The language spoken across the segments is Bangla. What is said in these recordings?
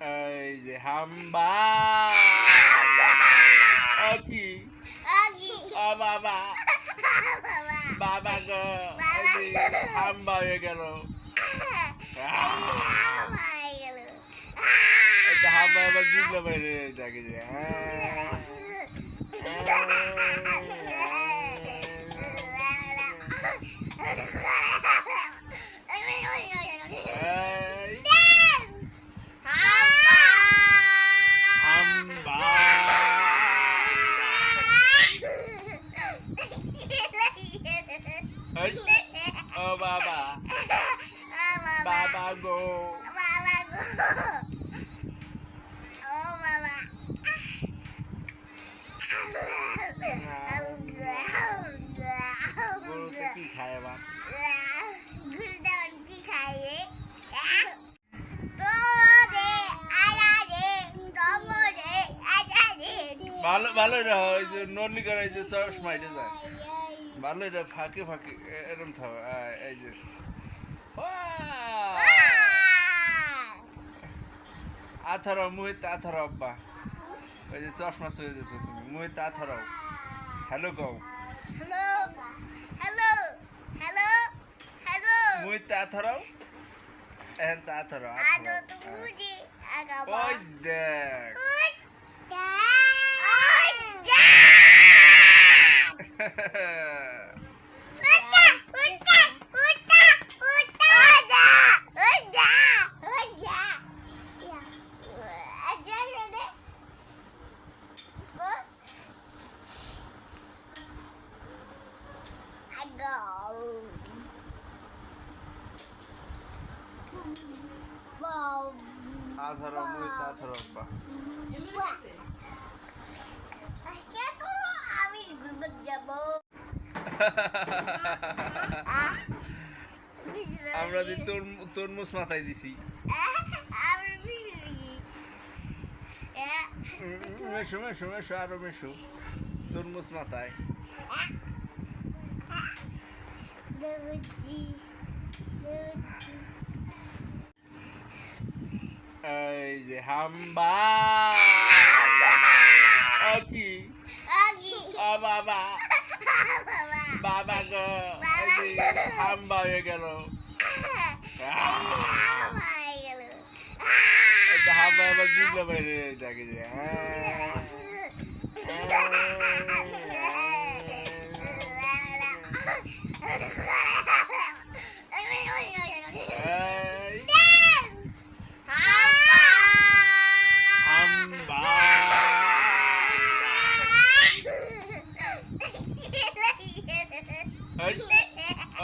এই যে হাম্বা কি ও বাবা বাবা গো হাম্বা হয়ে গেল হাম্বা এবার জিতলো বাইরে যাকে যে oh baba baba go oh baba গরুতে কি খায় বা গরুতে কি খায় ভালো ভালো নলি করে যে চশমা এটা যায় ভালো এটা ফাঁকে ফাঁকে এরকম থাকো এই যে আথারাও মুহিত আথারাও আব্বা ওই যে চশমা সয়ে দিয়েছো তুমি মুহিত আথারাও হ্যালো কও hello hello hello hello Muhit আথারাও এখন তা আথারাও ওই দেখ আথারাও মুহিত আথারাও আব্বা আমি ঘুরতে যাব আমরা যে তরমুজ মাথায় দিছি মেশো মেশো মেশো আরো মেশো তরমুজ মাথায় এই যে হাম্বা কি ও বাবা বাবা গো হাম্বা হয়ে গেল হাম্বা এবার জিতলো বাইরে যাকে যে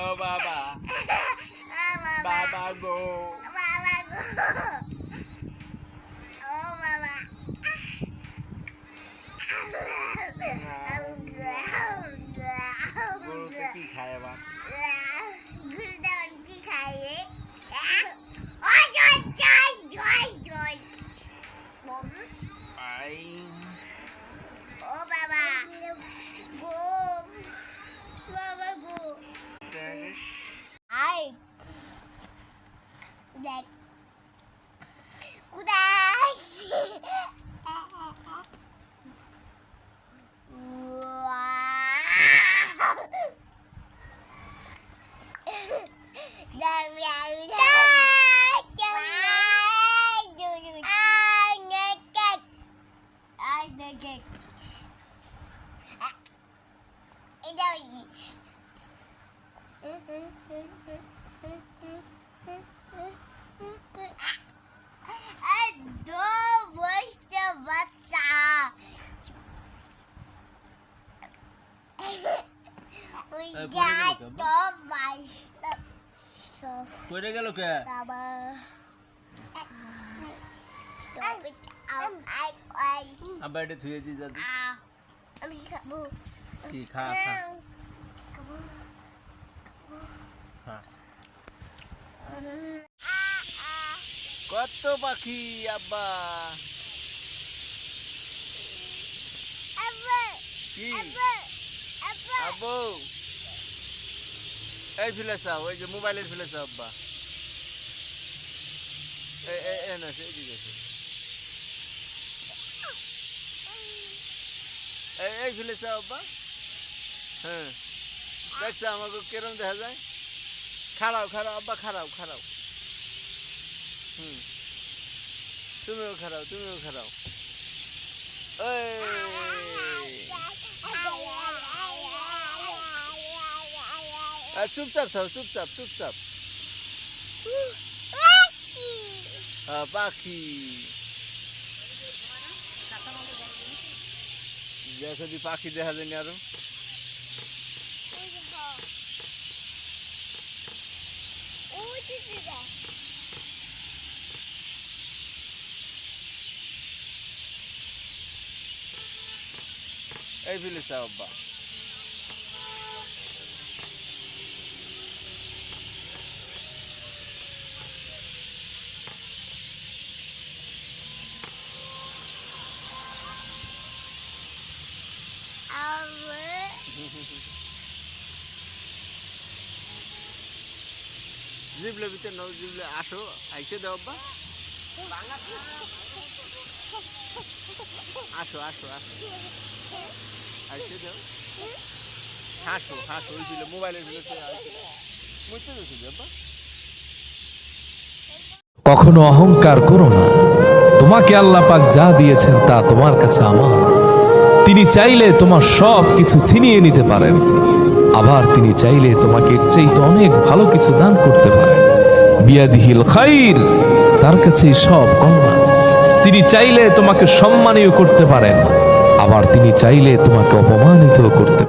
oh baba baba go oh baba গরুতে কি খায় বা গরুতে কি খায় oh baba go baba go ai দেখ কোথায় কইরে গেল কে আবার এটা ধুয়ে দি যাদি আমি খাবো কি খা খা কত পাখি আব্বা কি আব্বু এই ফিলে চাও এই যে মোবাইলের ফিলে চাও আব্বা এই না সেই দিকে এই ফেলেছে আব্বা। হ্যাঁ দেখছো আমাকে কেরম দেখা যায়। খারাও খারাও আব্বা, খারাও খারাও। তুমিও খারাও, তুমিও খারাও। চুপচাপ থাও, চুপচাপ চুপচাপ। পাখি দেখো দি পাখি দেখা যায়নি আরো। এই ফেলেছে আব্বা। জিবলে ভিতরে নাও, জিবলে আসো, আইসে দাও আব্বা। আসো আসো আসো, আইসে দাও। হাসো হাসো, ওই দিলে মোবাইলের ভিতরে মুছতে দিয়েছি আব্বা। কখনো অহংকার করো না। তোমাকে আল্লাহ পাক যা দিয়েছেন তা তোমার কাছে আমার। তিনি চাইলে তোমার সব কিছু ছিনিয়ে নিতে পারেন, আবার তিনি চাইলে তোমাকে এর চাইতে অনেক ভালো কিছু দান করতে পারেন। বিয়াদিহিল খাইর, তার কাছেই সব কল্যাণ। তিনি চাইলে তোমাকে সম্মানীয় করতে পারেন, আবার তিনি চাইলে তোমাকে অপমানিত করতে পারেন।